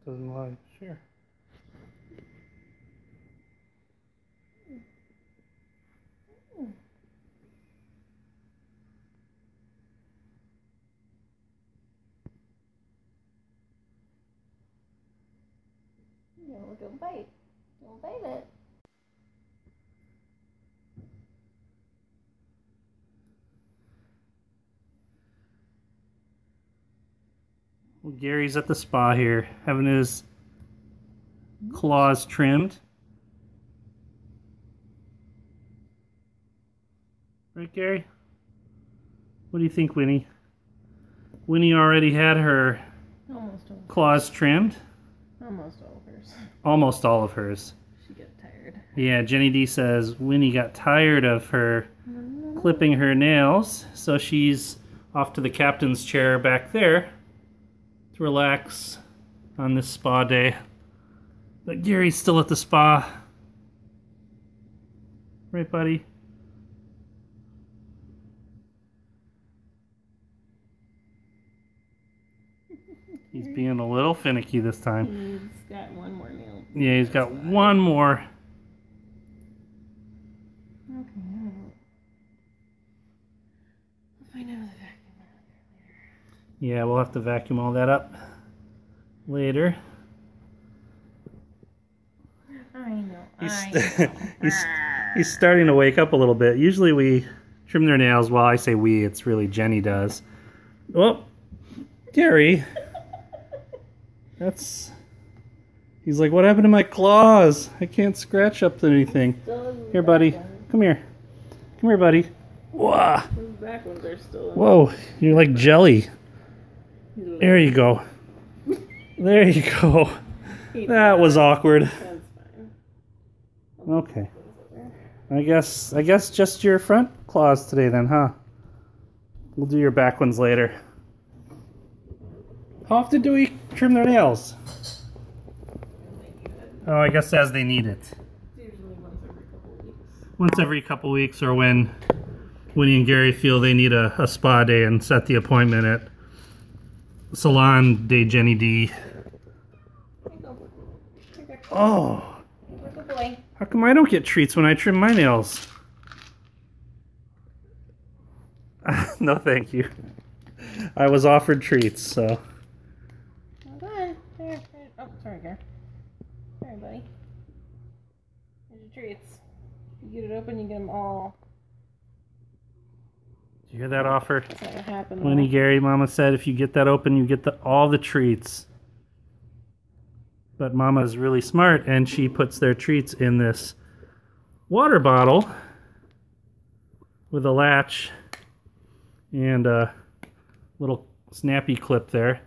doesn't lie. Sure. No, don't bite. Don't bite it. Well, Gary's at the spa here, having his claws trimmed. Right, Gary? What do you think, Winnie? Winnie already had her claws trimmed. Almost all of hers. Almost all of hers. She got tired. Yeah, JenniD says Winnie got tired of her clipping her nails, so she's off to the captain's chair back there to relax on this spa day. But Gary's still at the spa. Right, buddy? He's being a little finicky this time. He's got one more nail. Yeah, he's got one more. Okay, we'll find out with the vacuum later. Yeah, we'll have to vacuum all that up later. I know. He's starting to wake up a little bit. Usually we trim their nails. Well, I say we, it's really Jenny does. Well, Gary. He's like, what happened to my claws? I can't scratch up anything. Here, buddy. Come here. Come here, buddy. Whoa. Those back ones are still in. Whoa, you're like jelly. There you go. There you go. That was awkward. That's fine. Okay. I guess just your front claws today then, huh? We'll do your back ones later. How often do we trim their nails? Oh, I guess as they need it. Usually once every couple of weeks. Once every couple weeks, or when Winnie and Gary feel they need a spa day and set the appointment at Salon de JenniD. Oh. Good boy. How come I don't get treats when I trim my nails? No, thank you. I was offered treats, so. Well, go ahead. Here. Oh, sorry, Gary. Sorry, buddy. Here's your treats. You get it open, you get them all. Did you hear that offer? That's not what happened. Winnie Gary, Mama said if you get that open, you get all the treats. But Mama's really smart, and she puts their treats in this water bottle with a latch and a little snappy clip there.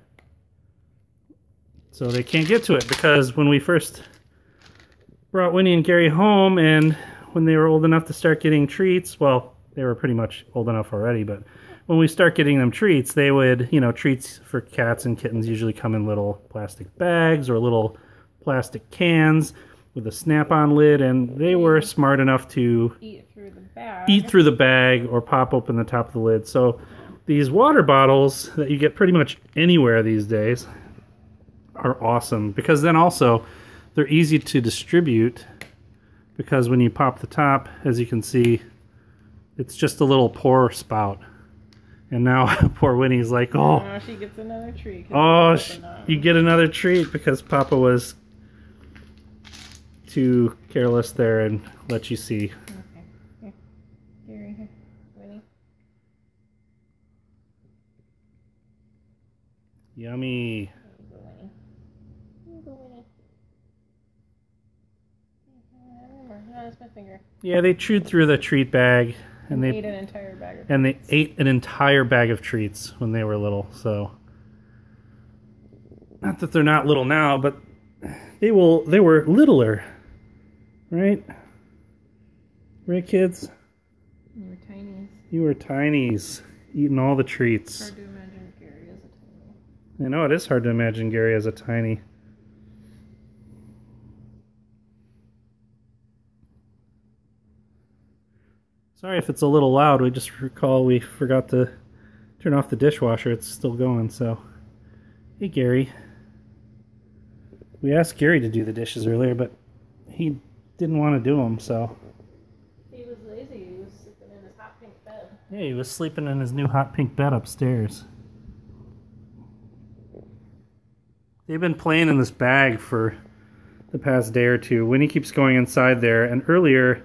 So they can't get to it, because when we first brought Winnie and Gary home, and when they were old enough to start getting treats, well, they were pretty much old enough already, but when we start getting them treats, they would, treats for cats and kittens usually come in little plastic bags or little plastic cans with a snap-on lid, and they were smart enough to eat through the bag or pop open the top of the lid. So these water bottles that you get pretty much anywhere these days are awesome, because then also they're easy to distribute, because when you pop the top, as you can see, it's just a little pour spout. And now poor Winnie's like, oh, she gets another treat. Oh, you get another treat, because Papa was too careless there and let you see. Okay. Here. Gary, here. Winnie. Yummy. Here you go, Winnie. Here you go, Winnie. No, that's my finger. Yeah, they chewed through the treat bag. And they ate an entire bag of treats. And they ate an entire bag of treats when they were little, so. Not that they're not little now, but they were littler. Right? Right, kids? You were tinies. You were tinies, eating all the treats. Hard to imagine Gary as a tiny. I know, it is hard to imagine Gary as a tiny. Sorry if it's a little loud. We just recall we forgot to turn off the dishwasher. It's still going, so. Hey, Gary. We asked Gary to do the dishes earlier, but he didn't want to do them, so. He was lazy. He was sleeping in his hot pink bed. Yeah, he was sleeping in his new hot pink bed upstairs. They've been playing in this bag for the past day or two. Winnie keeps going inside there, and earlier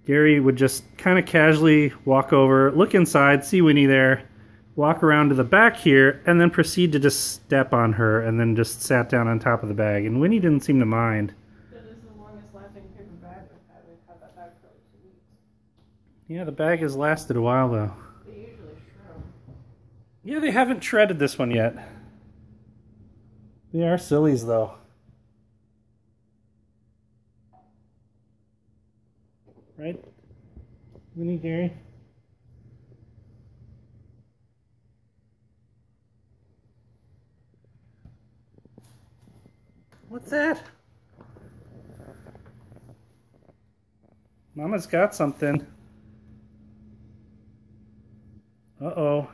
Gary would just kind of casually walk over, look inside, see Winnie there, walk around to the back here, and then proceed to just step on her, and then just sat down on top of the bag. And Winnie didn't seem to mind. That is the longest lasting paper bag we've had. We've had that bag for like 2 weeks. Yeah, the bag has lasted a while though. They usually shred them. Yeah, they haven't shredded this one yet. They are sillies though. Right? Winnie Gary? What's that? Mama's got something. Uh-oh.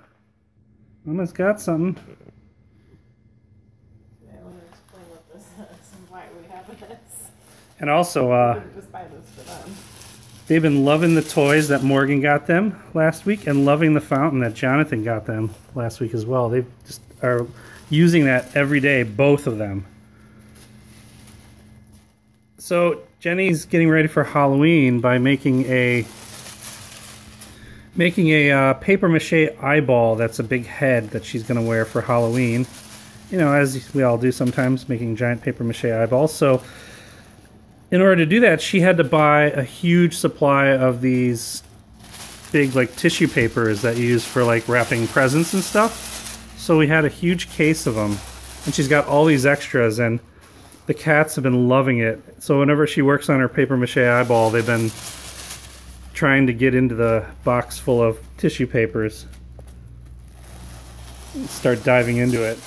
Mama's got something. Yeah, I want to explain what this is and why we have this. And also, We didn't just buy this for them. they've been loving the toys that Morgan got them last week and loving the fountain that Jonathan got them last week as well. They just are using that every day, both of them. So Jenny's getting ready for Halloween by making a paper mache eyeball that's a big head that she's going to wear for Halloween. You know, as we all do sometimes, making giant paper mache eyeballs. So in order to do that, she had to buy a huge supply of these big like tissue papers that you use for like wrapping presents and stuff. So we had a huge case of them, and she's got all these extras, and the cats have been loving it. So whenever she works on her paper mache eyeball, they've been trying to get into the box full of tissue papers and start diving into it.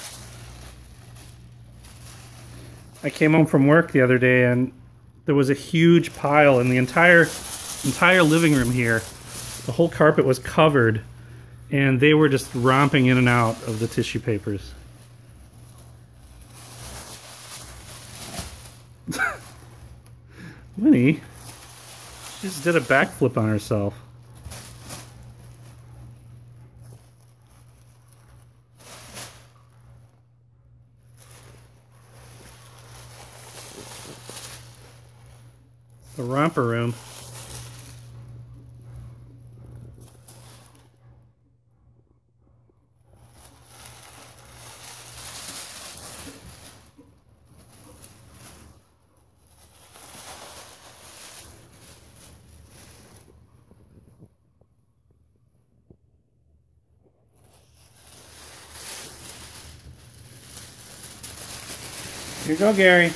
I came home from work the other day and there was a huge pile in the entire living room here. The whole carpet was covered, and they were just romping in and out of the tissue papers. Winnie, she just did a backflip on herself. The romper room. Here you go, Gary.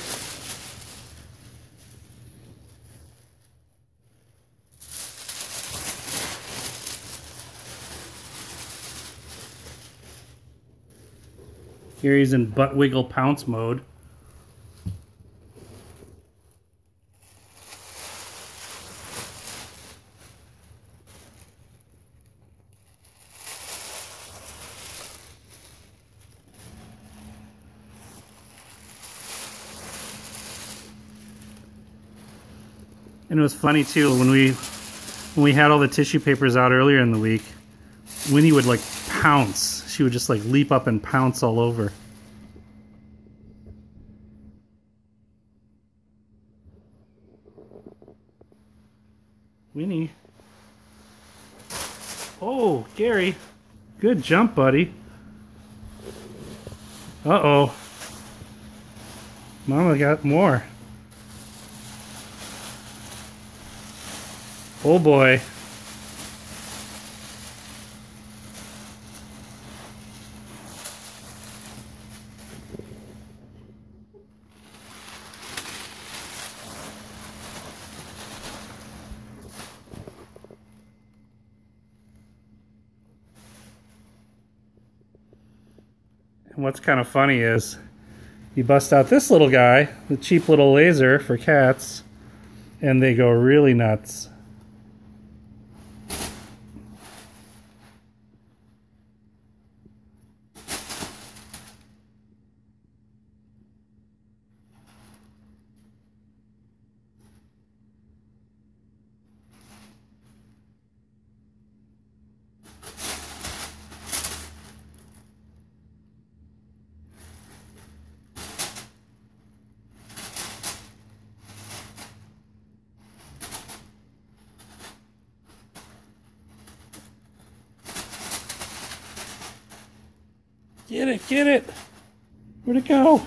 Gary's in butt wiggle pounce mode. And it was funny too when we had all the tissue papers out earlier in the week, Winnie would like pounce. She would just like leap up and pounce all over. Winnie. Oh, Gary. Good jump, buddy. Uh-oh. Mama got more. Oh boy. And what's kind of funny is you bust out this little guy, the cheap little laser for cats, and they go really nuts. Get it, get it. Where'd it go?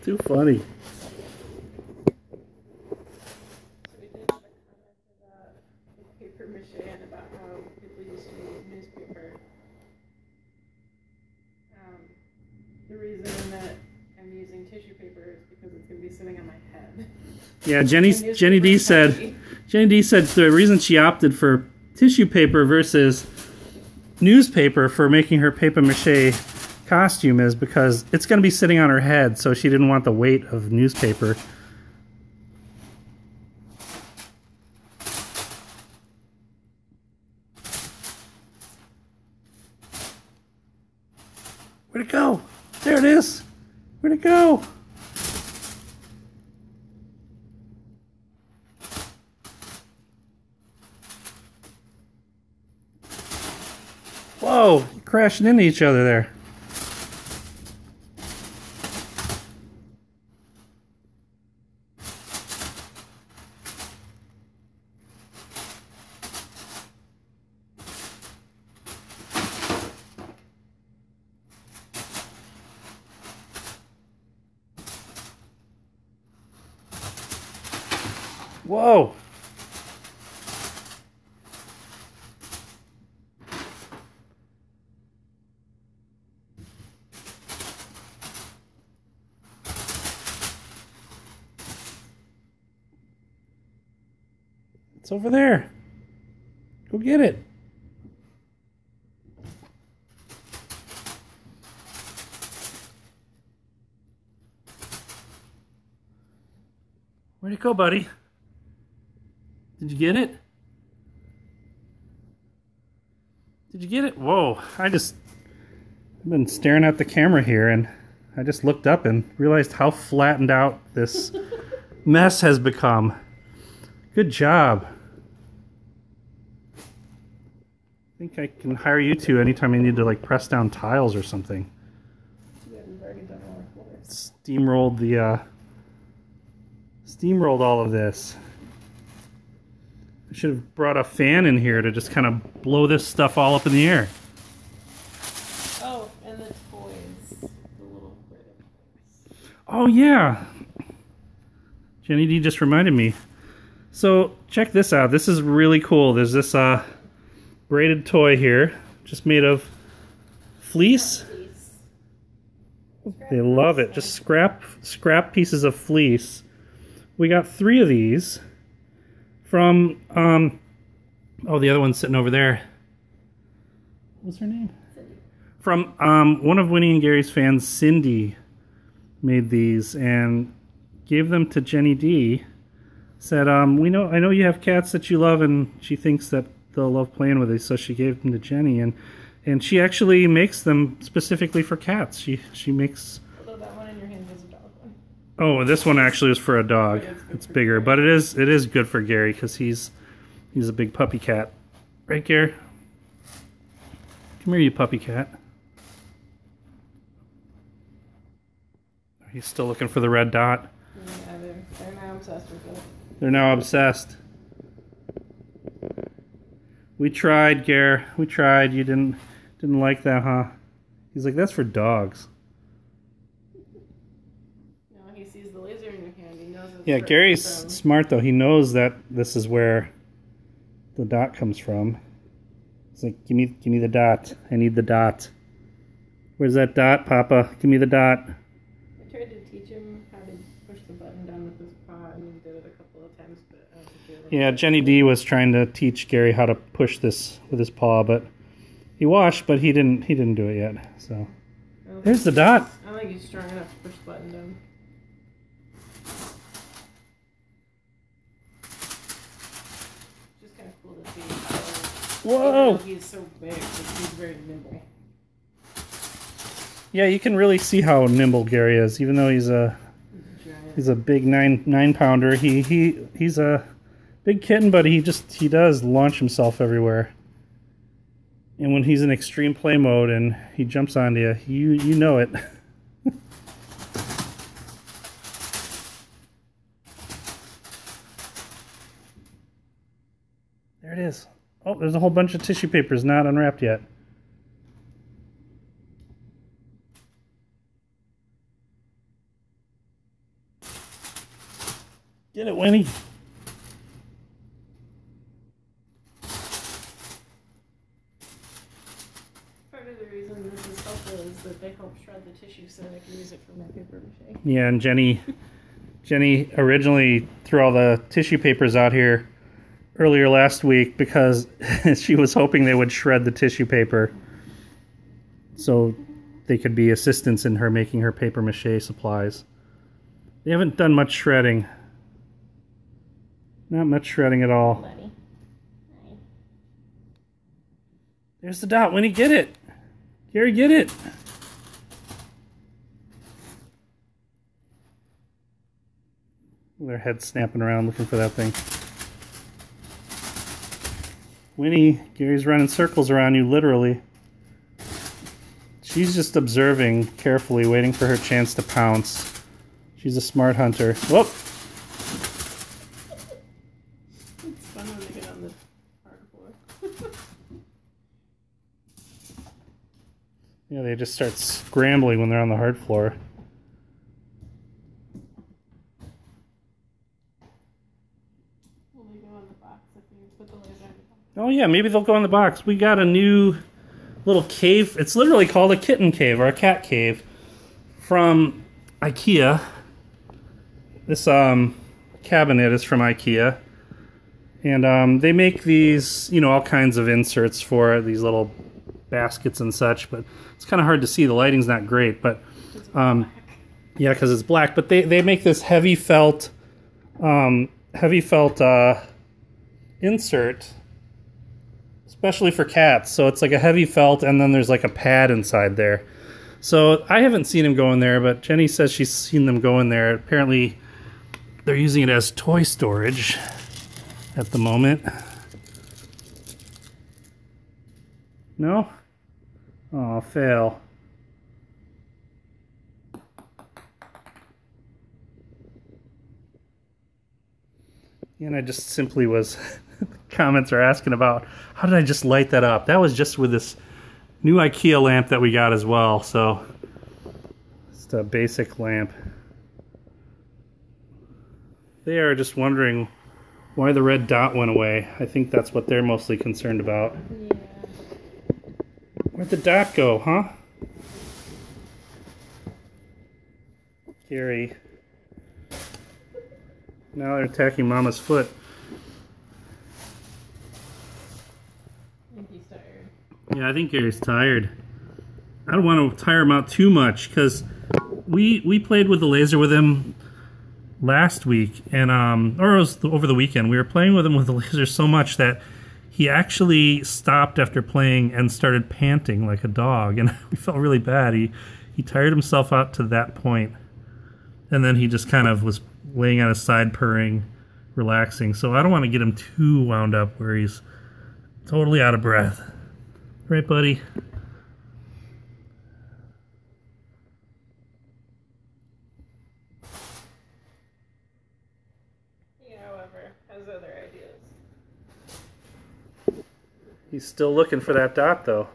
Too funny. So we did a comment about paper mache and about how people used to use newspaper. The reason that I'm using tissue paper is because it's going to be sitting on my head. Yeah, JenniD said the reason she opted for tissue paper versus newspaper for making her paper mache costume is because it's going to be sitting on her head, so she didn't want the weight of newspaper. Where'd it go? There it is. Where'd it go? Whoa, crashing into each other there. Whoa! It's over there. Go get it. Where'd it go, buddy? Did you get it? Did you get it? Whoa, I've been staring at the camera here and I just looked up and realized how flattened out this mess has become. Good job. I think I can hire you two anytime I need to like press down tiles or something. Steamrolled all of this. I should have brought a fan in here to just kind of blow this stuff all up in the air. Oh, and the toys. The little toys. Oh yeah. JenniD just reminded me. So check this out. This is really cool. There's this braided toy here, just made of fleece. They love it. Just scrap pieces of fleece. We got 3 of these from oh, the other one's sitting over there. What's her name? Cindy. From one of Winnie and Gary's fans, Cindy, made these and gave them to JenniD. Said, I know you have cats that you love, and she thinks that they'll love playing with these, so she gave them to Jenny, and she actually makes them specifically for cats. She makes. Although that one in your hand was a dog one. Oh, this one actually is for a dog. It's bigger, but it is good for Gary because he's a big puppy cat, right, Gary? Come here, you puppy cat. He's still looking for the red dot. Yeah, they're now obsessed with it. They're now obsessed. We tried, Gare. We tried. You didn't like that, huh? He's like, that's for dogs. No, he sees the laser in your hand. He knows it's yeah, Gary's smart though. He knows that this is where the dot comes from. He's like, give me the dot. I need the dot. Where's that dot, Papa? Give me the dot. I tried to teach him how to push the button down with his paw, and he did it a couple of times, but I don't think he yeah, JenniD was trying to teach Gary how to push this with his paw, but he washed, but he didn't do it yet. So there's the dot. I don't think he's strong enough to push the button down. Just kind of cool to see how Whoa! he's so big, but he's very nimble. Yeah, you can really see how nimble Gary is, even though he's a big nine pounder. He's a big kitten, but he does launch himself everywhere. And when he's in extreme play mode and he jumps onto you, you know it. Oh, there's a whole bunch of tissue papers not unwrapped yet. Get it, Winnie. Part of the reason this is helpful is that they help shred the tissue so that I can use it for my paper mache. Yeah, and Jenny originally threw all the tissue papers out here earlier last week because she was hoping they would shred the tissue paper so they could be assistants in her making her paper mache supplies. They haven't done much shredding. Not much shredding at all. Buddy. Hi. There's the dot. Winnie, get it. Gary, get it. Their head's snapping around looking for that thing. Winnie, Gary's running circles around you, literally. She's just observing carefully, waiting for her chance to pounce. She's a smart hunter. Whoop! It's fun when they get on the hard floor. Yeah, they just start scrambling when they're on the hard floor. Will they go in the box if you put the laser in the box? Oh yeah, maybe they'll go in the box. We got a new little cave. It's literally called a kitten cave or a cat cave from IKEA. This cabinet is from IKEA. And they make these, you know, all kinds of inserts for these little baskets and such, but it's kind of hard to see. The lighting's not great, but yeah, because it's black. But they make this heavy felt insert, especially for cats. So it's like a heavy felt, and then there's like a pad inside there. So I haven't seen him go in there, but Jenny says she's seen them go in there. Apparently, they're using it as toy storage at the moment. No? Oh, fail. And I just simply was, comments are asking about, how did I just light that up? That was just with this new IKEA lamp that we got as well, so just a basic lamp. They are just wondering why the red dot went away. I think that's what they're mostly concerned about. Yeah. Where'd the dot go, huh? Gary. Now they're attacking Mama's foot. I think he's tired. Yeah, I think Gary's tired. I don't want to tire him out too much because we played with the laser with him last week, and or it was over the weekend. We were playing with him with the laser so much that he actually stopped after playing and started panting like a dog, and we felt really bad. He tired himself out to that point, and then he just kind of was laying on his side purring, relaxing. So I don't want to get him too wound up where he's totally out of breath. Right, buddy? He, however, has other ideas. He's still looking for that dot, though.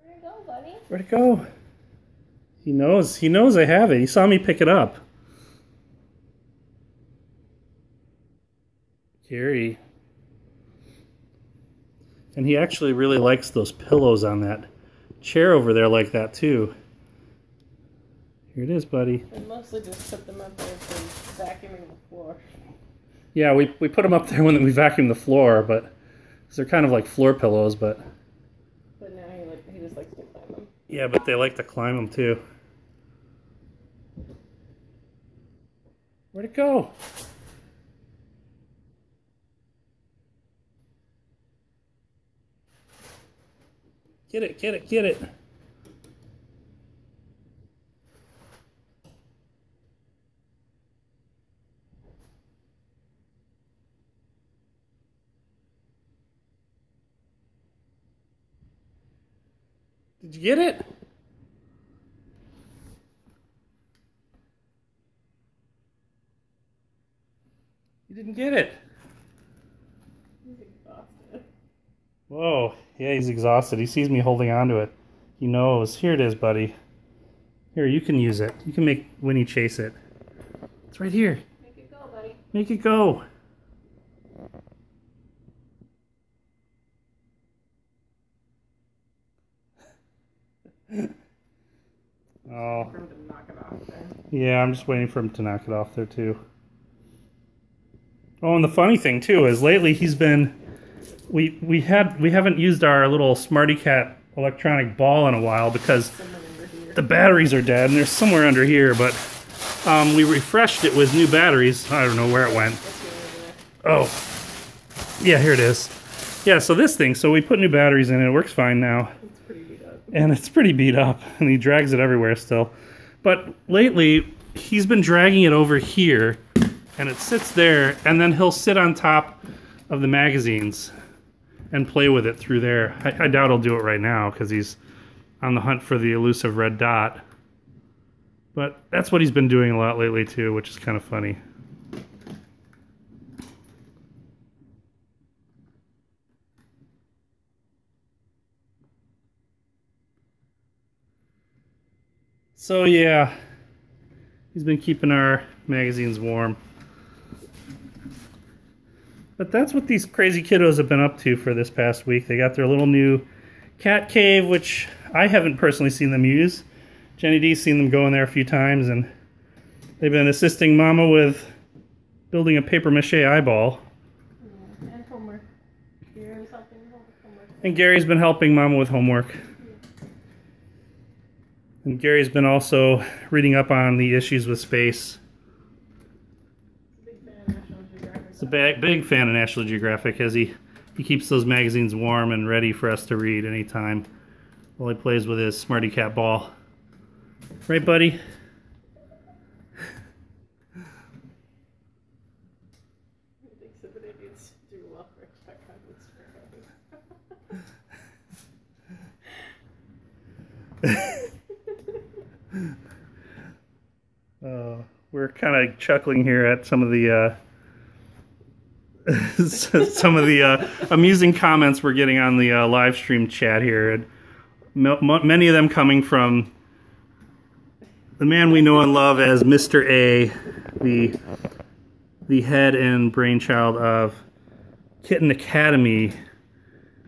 Where'd it go, buddy? Where'd it go? He knows I have it. He saw me pick it up. Gary. And he actually really likes those pillows on that chair over there like that, too. Here it is, buddy. I mostly just put them up there for vacuuming the floor. Yeah, we put them up there when we vacuum the floor, but 'cause they're kind of like floor pillows, but now he just likes to climb them. yeah, but they like to climb them too. Where'd it go? Get it, get it, get it. Did you get it? You didn't get it. He's exhausted. Whoa. Yeah, he's exhausted. He sees me holding on to it. He knows. Here it is, buddy. Here, you can use it. You can make Winnie chase it. It's right here. Make it go, buddy. Make it go. Oh. For him to knock it off there. Yeah, I'm just waiting for him to knock it off there too. Oh, and the funny thing too is lately he's been we haven't used our little Smarty Cat electronic ball in a while because the batteries are dead, and they're somewhere under here, but we refreshed it with new batteries. I don't know where it went. Oh. Yeah, here it is. Yeah, so this thing, so we put new batteries in it. It works fine now. It's pretty beat up. And it's pretty beat up, and he drags it everywhere still. But lately, he's been dragging it over here, and it sits there, and then he'll sit on top of the magazines and play with it through there. I doubt he'll do it right now because he's on the hunt for the elusive red dot. But that's what he's been doing a lot lately too, which is kind of funny. So yeah, he's been keeping our magazines warm. But that's what these crazy kiddos have been up to for this past week. They got their little new cat cave, which I haven't personally seen them use. JenniD's seen them go in there a few times, and they've been assisting Mama with building a paper mache eyeball. Yeah, and homework. Gary's helping with homework. And Gary's been helping Mama with homework. And Gary's been also reading up on the issues with space. He's a big fan of National Geographic, as he keeps those magazines warm and ready for us to read anytime while he plays with his Smarty Cat ball. Right, buddy? I think somebody needs to do well for check on this. We're kind of chuckling here at some of the amusing comments we're getting on the live stream chat here, and many of them coming from the man we know and love as Mr. A, the head and brainchild of Kitten Academy,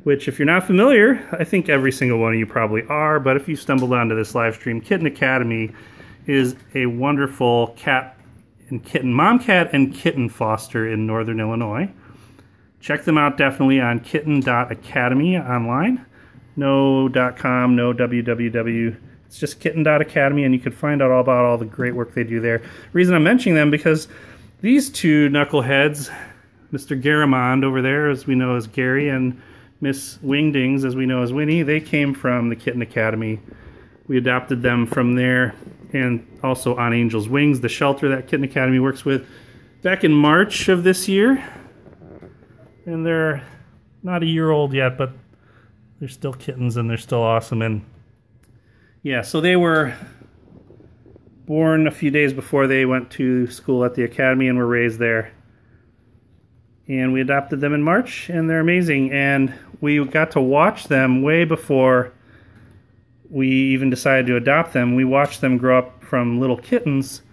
which, if you're not familiar, I think every single one of you probably are, but if you stumbled onto this live stream, Kitten Academy is a wonderful cat and kitten, mom cat and kitten foster in Northern Illinois. Check them out definitely on kitten.academy online. No .com, no www. It's just kitten.academy, and you can find out all about all the great work they do there. The reason I'm mentioning them because these two knuckleheads, Mr. Garamond over there, as we know as Gary, and Miss Wingdings, as we know as Winnie, they came from the Kitten Academy. We adopted them from there, and also on Angel's Wings, the shelter that Kitten Academy works with, back in March of this year. And they're not a year old yet, but they're still kittens, and they're still awesome. And yeah, so they were born a few days before they went to school at the academy and were raised there. And we adopted them in March, and they're amazing. And we got to watch them way before we even decided to adopt them. We watched them grow up from little kittens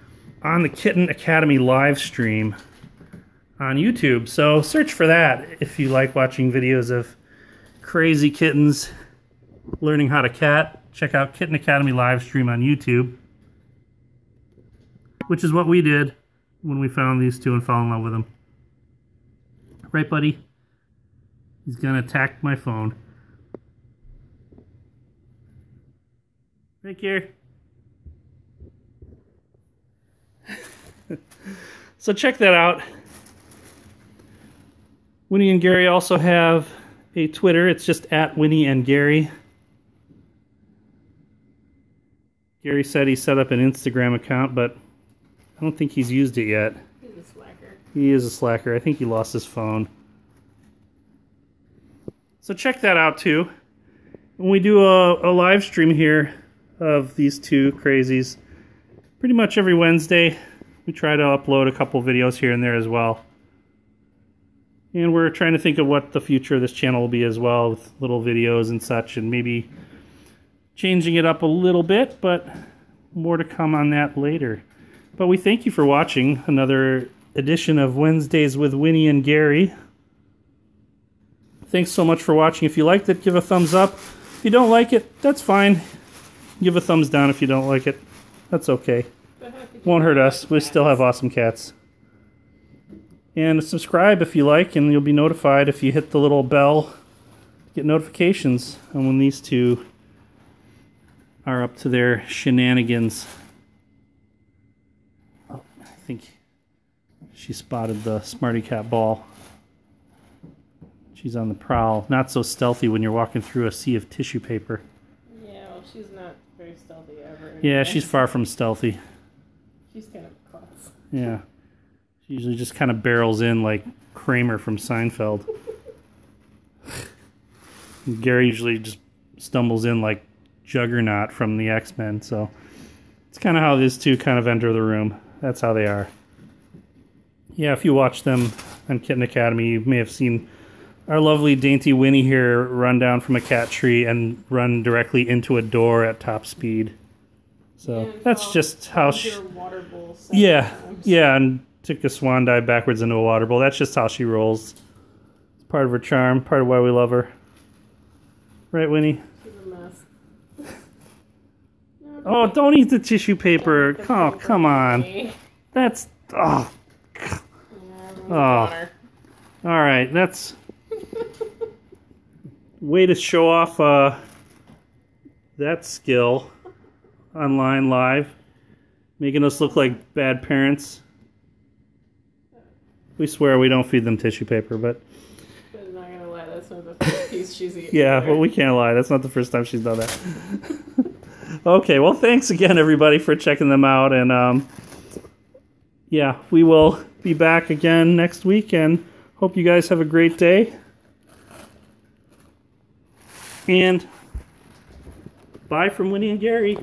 on the Kitten Academy live stream on YouTube. So search for that if you like watching videos of crazy kittens learning how to cat. Check out Kitten Academy live stream on YouTube, which is what we did when we found these two and fell in love with them. Right, buddy? He's gonna attack my phone. Right here. So check that out. Winnie and Gary also have a Twitter. It's just at Winnie and Gary. Gary said he set up an Instagram account, but I don't think he's used it yet. He's a slacker. He is a slacker. I think he lost his phone. So check that out too. When we do a live stream here of these two crazies, pretty much every Wednesday, we try to upload a couple videos here and there as well. And we're trying to think of what the future of this channel will be as well, with little videos and such, and maybe changing it up a little bit, but more to come on that later. But we thank you for watching another edition of Wednesdays with Winnie and Gary. Thanks so much for watching. If you liked it, give a thumbs up. If you don't like it, that's fine. Give a thumbs down if you don't like it. That's okay. Won't hurt us. We still have awesome cats. And subscribe if you like, and you'll be notified if you hit the little bell. Get notifications on when these two are up to their shenanigans. Oh, I think she spotted the Smarty Cat ball. She's on the prowl. Not so stealthy when you're walking through a sea of tissue paper. Yeah, well, she's not very stealthy ever. Anyway. Yeah, she's far from stealthy. She's kind of a klutz. Yeah. She usually just kind of barrels in like Kramer from Seinfeld. Gary usually just stumbles in like Juggernaut from the X-Men, so it's kind of how these two kind of enter the room. That's how they are. Yeah, if you watch them on Kitten Academy, you may have seen our lovely dainty Winnie here run down from a cat tree and run directly into a door at top speed. So yeah, that's just how she... Water bowl yeah, yeah, and took a swan dive backwards into a water bowl. That's just how she rolls. It's part of her charm, part of why we love her. Right, Winnie? She's a mess. Oh, don't eat the tissue paper. Oh, come on. That's... Oh. Oh. All right, that's... Way to show off that skill online live. Making us look like bad parents. We swear we don't feed them tissue paper, but... I'm not gonna lie, that's not the first piece she's eaten. Yeah, well, we can't lie. That's not the first time she's done that. Okay, well, thanks again, everybody, for checking them out. And, yeah, we will be back again next week, and hope you guys have a great day. And bye from Winnie and Gary.